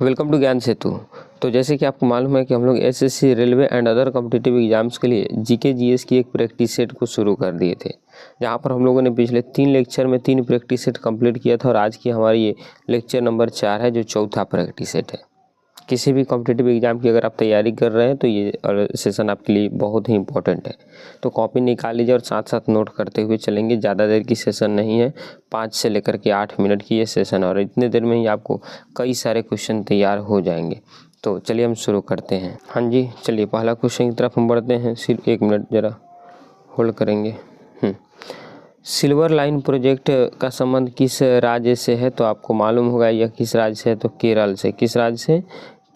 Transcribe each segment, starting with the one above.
Welcome to ज्ञान सेतु। तो जैसे कि आपको मालूम है कि हम लोग SSC, railway and other competitive exams के लिए जीके जीएस की एक प्रैक्टिस सेट को शुरू कर दिए थे, जहां पर हम लोगों ने पिछले 3 लेक्चर में 3 प्रैक्टिस सेट कंप्लीट किया था और आज की हमारी ये लेक्चर नंबर 4 है, जो चौथा प्रैक्टिस सेट है। किसी भी कॉम्पिटिटिव एग्जाम की अगर आप तैयारी कर रहे हैं तो ये सेशन आपके लिए बहुत ही इंपॉर्टेंट है। तो कॉपी निकाल लीजिए और साथ साथ नोट करते हुए चलेंगे। ज़्यादा देर की सेशन नहीं है, 5 से लेकर के 8 मिनट की ये सेशन है और इतने देर में ही आपको कई सारे क्वेश्चन तैयार हो जाएंगे। तो चलिए हम शुरू करते हैं। हाँ जी, चलिए पहला क्वेश्चन की तरफ हम बढ़ते हैं। सिर्फ 1 मिनट ज़रा होल्ड करेंगे। सिल्वर लाइन प्रोजेक्ट का संबंध किस राज्य से है? तो आपको मालूम होगा यह किस राज्य से है, तो केरल से। किस राज्य से?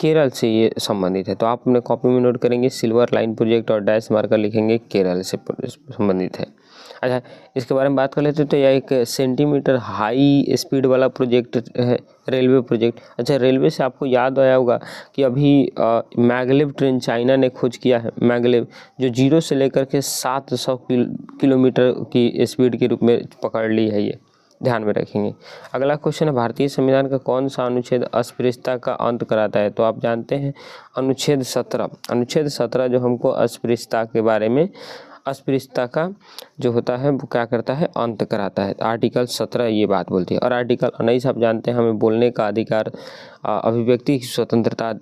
केरल से ये संबंधित है। तो आप अपने कॉपी में नोट करेंगे सिल्वर लाइन प्रोजेक्ट और डैश मार्कर लिखेंगे केरल से संबंधित है। अच्छा, इसके बारे में बात कर लेते हैं। तो यह एक सेंटीमीटर हाई स्पीड वाला प्रोजेक्ट है, रेलवे प्रोजेक्ट। अच्छा, रेलवे से आपको याद आया होगा कि अभी मैगलेव ट्रेन चाइना ने खोज किया है। मैगलेव जो 0 से लेकर के 700 किलोमीटर की स्पीड के रूप में पकड़ ली है, ये ध्यान में रखेंगे। अगला क्वेश्चन है, भारतीय संविधान का कौन सा अनुच्छेद अस्पृश्यता का अंत कराता है? तो आप जानते हैं अनुच्छेद 17। अनुच्छेद 17 जो हमको अस्पृश्यता के बारे में, अस्पृश्यता का जो होता है वो क्या करता है? अंत कराता है। आर्टिकल 17 ये बात बोलती है। और आर्टिकल 19 आप जानते हैं हमें बोलने का अधिकार, अभिव्यक्ति की स्वतंत्रता,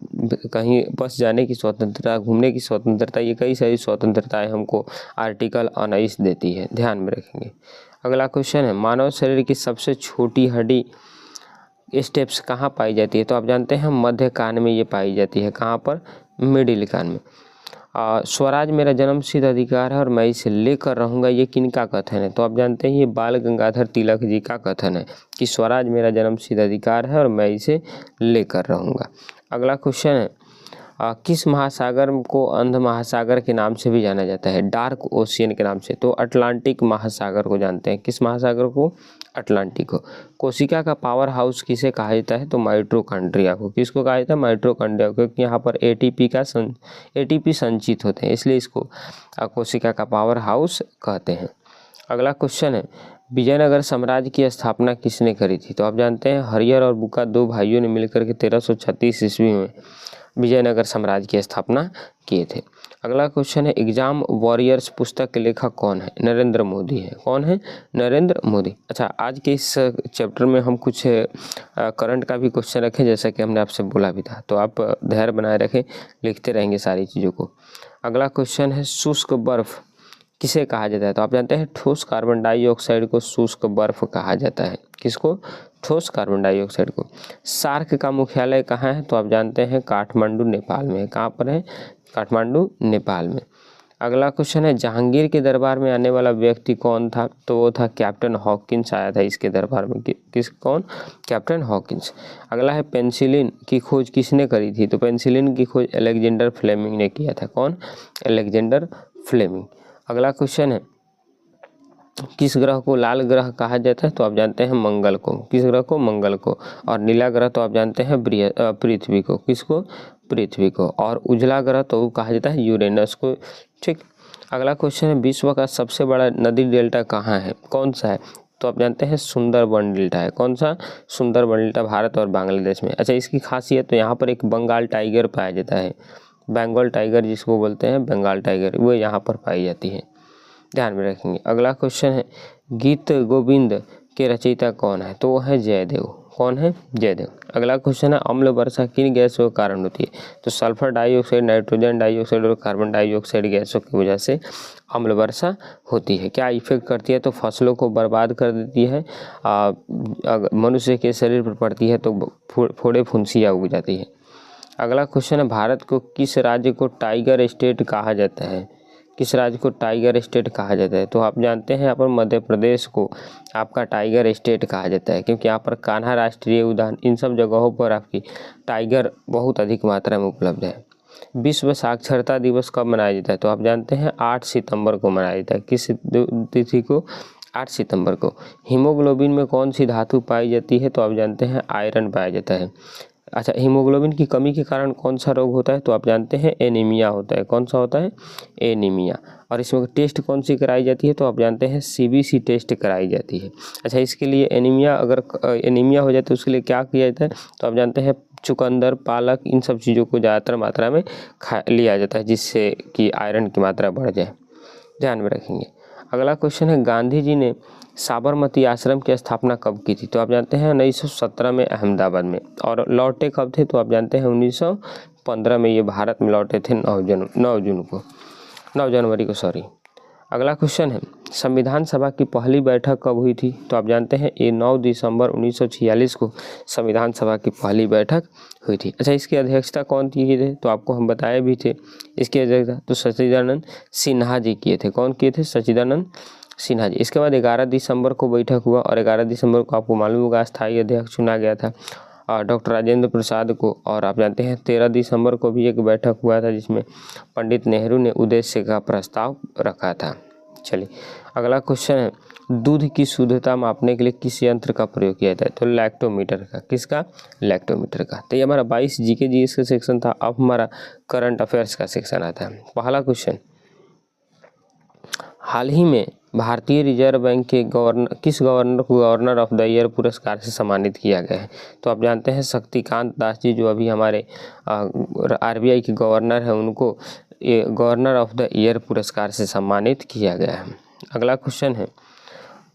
कहीं बस जाने की स्वतंत्रता, घूमने की स्वतंत्रता, ये कई सारी स्वतंत्रताएं हमको आर्टिकल 19 देती है, ध्यान में रखेंगे। अगला क्वेश्चन है, मानव शरीर की सबसे छोटी हड्डी स्टेप्स कहाँ पाई जाती है? तो आप जानते हैं मध्य कान में ये पाई जाती है। कहाँ पर? मिडिल कान में। स्वराज मेरा जन्मसिद्ध अधिकार है और मैं इसे लेकर रहूँगा, ये किनका कथन है? तो आप जानते हैं ये बाल गंगाधर तिलक जी का कथन है कि स्वराज मेरा जन्मसिद्ध अधिकार है और मैं इसे लेकर रहूँगा। अगला क्वेश्चन है, किस महासागर को अंध महासागर के नाम से भी जाना जाता है? डार्क ओशियन के नाम से। तो अटलांटिक महासागर को जानते हैं। किस महासागर को? अटलांटिक को। कोशिका का पावर हाउस किसे कहा जाता है? तो माइटोकॉन्ड्रिया को। किसको कहा जाता है? माइटोकॉन्ड्रिया को, क्योंकि यहाँ पर एटीपी संचित होते हैं, इसलिए इसको कोशिका का पावर हाउस कहते हैं। अगला क्वेश्चन है, विजयनगर साम्राज्य की स्थापना किसने करी थी? तो आप जानते हैं हरिहर और बुक्का 2 भाइयों ने मिलकर के 1336 ईस्वी में विजयनगर साम्राज्य की स्थापना किए थे। अगला क्वेश्चन है, एग्जाम वॉरियर्स पुस्तक के लेखक कौन है? नरेंद्र मोदी है। कौन है? नरेंद्र मोदी। अच्छा, आज के इस चैप्टर में हम कुछ करंट का भी क्वेश्चन रखें, जैसा कि हमने आपसे बोला भी था, तो आप धैर्य बनाए रखें, लिखते रहेंगे सारी चीज़ों को। अगला क्वेश्चन है, शुष्क बर्फ किसे कहा जाता है? तो आप जानते हैं ठोस कार्बन डाइऑक्साइड को शुष्क बर्फ कहा जाता है। किसको? ठोस कार्बन डाइऑक्साइड को। सार्क का मुख्यालय कहाँ है? तो आप जानते हैं काठमांडू, नेपाल में है। कहाँ पर है? काठमांडू, नेपाल में। अगला क्वेश्चन है, जहांगीर के दरबार में आने वाला व्यक्ति कौन था? तो वो था कैप्टन हॉकिंस आया था इसके दरबार में। कौन? Captain Hawkins. अगला है, पेनिसिलिन की खोज किसने करी थी? तो पेनिसिलिन की खोज अलेक्जेंडर फ्लेमिंग ने किया था। कौन? Alexander Fleming. अगला क्वेश्चन है, किस ग्रह को लाल ग्रह कहा जाता है? तो आप जानते हैं मंगल को। किस ग्रह को? मंगल को। और नीला ग्रह तो आप जानते हैं पृथ्वी को। किसको? पृथ्वी को। और उजला ग्रह तो कहा जाता है यूरेनस को। ठीक। अगला क्वेश्चन है, विश्व का सबसे बड़ा नदी डेल्टा कहाँ है? कौन सा है? तो आप जानते हैं सुंदरबन डेल्टा है। कौन सा? सुंदरबन डेल्टा, भारत और बांग्लादेश में। अच्छा, इसकी खासियत तो यहाँ पर एक बंगाल टाइगर पाया जाता है। बंगाल टाइगर जिसको बोलते हैं, बंगाल टाइगर, वो यहाँ पर पाई जाती है, ध्यान में रखेंगे। अगला क्वेश्चन है, गीत गोविंद के रचयिता कौन है? तो वो है जयदेव। कौन है? जयदेव। अगला क्वेश्चन है, अम्ल वर्षा किन गैसों के कारण होती है? तो सल्फर डाइऑक्साइड, नाइट्रोजन डाइऑक्साइड और कार्बन डाइऑक्साइड गैसों की वजह से अम्ल वर्षा होती है। क्या इफेक्ट करती है? तो फसलों को बर्बाद कर देती है। मनुष्य के शरीर पर पड़ती है तो फोड़े फुंसियाँ उग जाती है। अगला क्वेश्चन है, भारत को किस राज्य को टाइगर स्टेट कहा जाता है? किस राज्य को टाइगर स्टेट कहा जाता है? तो आप जानते हैं यहाँ पर मध्य प्रदेश को आपका टाइगर स्टेट कहा जाता है, क्योंकि यहाँ पर कान्हा राष्ट्रीय उद्यान, इन सब जगहों पर आपकी टाइगर बहुत अधिक मात्रा में उपलब्ध है। विश्व साक्षरता दिवस कब मनाया जाता है? तो आप जानते हैं 8 सितंबर को मनाया जाता है। किस तिथि को? 8 सितंबर को। हीमोग्लोबिन में कौन सी धातु पाई जाती है? तो आप जानते हैं आयरन पाया जाता है। अच्छा, हीमोग्लोबिन की कमी के कारण कौन सा रोग होता है? तो आप जानते हैं एनीमिया होता है। कौन सा होता है? एनीमिया। और इसमें टेस्ट कौन सी कराई जाती है? तो आप जानते हैं सीबीसी टेस्ट कराई जाती है। अच्छा, इसके लिए एनीमिया अगर एनीमिया हो जाए तो उसके लिए क्या किया जाता है? तो आप जानते हैं चुकंदर, पालक, इन सब चीज़ों को ज़्यादातर मात्रा में लिया जाता है, जिससे कि आयरन की मात्रा बढ़ जाए। ध्यान में रखेंगे। अगला क्वेश्चन है, गांधी जी ने साबरमती आश्रम की स्थापना कब की थी? तो आप जानते हैं 1917 में अहमदाबाद में। और लौटे कब थे? तो आप जानते हैं 1915 में ये भारत में लौटे थे 9 जनवरी को सॉरी। अगला क्वेश्चन है, संविधान सभा की पहली बैठक कब हुई थी? तो आप जानते हैं ये 9 दिसंबर 1946 को संविधान सभा की पहली बैठक हुई थी। अच्छा, इसकी अध्यक्षता कौन किए थे? तो आपको हम बताए भी थे इसकी अध्यक्षता तो सच्चिदानंद सिन्हा जी किए थे। कौन किए थे? सच्चिदानंद सिन्हा जी। इसके बाद 11 दिसंबर को बैठक हुआ और 11 दिसंबर को आपको मालूम होगा स्थायी अध्यक्ष चुना गया था डॉक्टर राजेंद्र प्रसाद को। और आप जानते हैं 13 दिसंबर को भी एक बैठक हुआ था जिसमें पंडित नेहरू ने उद्देश्य का प्रस्ताव रखा था। चलिए, अगला क्वेश्चन है, दूध की शुद्धता मापने के लिए किस यंत्र का प्रयोग किया जाता है? तो लैक्टोमीटर का। किसका? लैक्टोमीटर का। तो ये हमारा 22 जीके जीएस का सेक्शन था। अब हमारा करंट अफेयर्स का सेक्शन आता है। पहला क्वेश्चन, हाल ही में भारतीय रिजर्व बैंक के किस गवर्नर को गवर्नर ऑफ द ईयर पुरस्कार से सम्मानित किया गया है? तो आप जानते हैं शक्तिकांत दास जी जो अभी हमारे आरबीआई के गवर्नर हैं, उनको ये गवर्नर ऑफ द ईयर पुरस्कार से सम्मानित किया गया है। अगला क्वेश्चन है,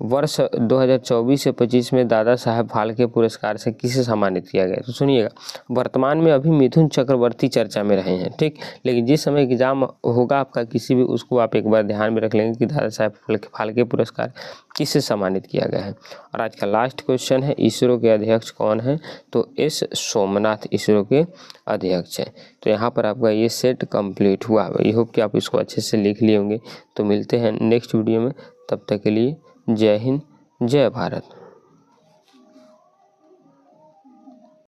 वर्ष 2024 से 25 में दादा साहब फाल्के पुरस्कार से किसे सम्मानित किया गया? तो सुनिएगा, वर्तमान में अभी मिथुन चक्रवर्ती चर्चा में रहे हैं, ठीक। लेकिन जिस समय एग्जाम होगा आपका किसी भी, उसको आप एक बार ध्यान में रख लेंगे कि दादा साहब फाल्के पुरस्कार किससे सम्मानित किया गया है। और आज का लास्ट क्वेश्चन है, इसरो के अध्यक्ष कौन है? तो एस सोमनाथ इसरो के अध्यक्ष हैं। तो यहाँ पर आपका ये सेट कंप्लीट हुआ। आई होप कि आप इसको अच्छे से लिख लिए होंगे। तो मिलते हैं नेक्स्ट वीडियो में, तब तक के लिए जय हिंद, जय भारत।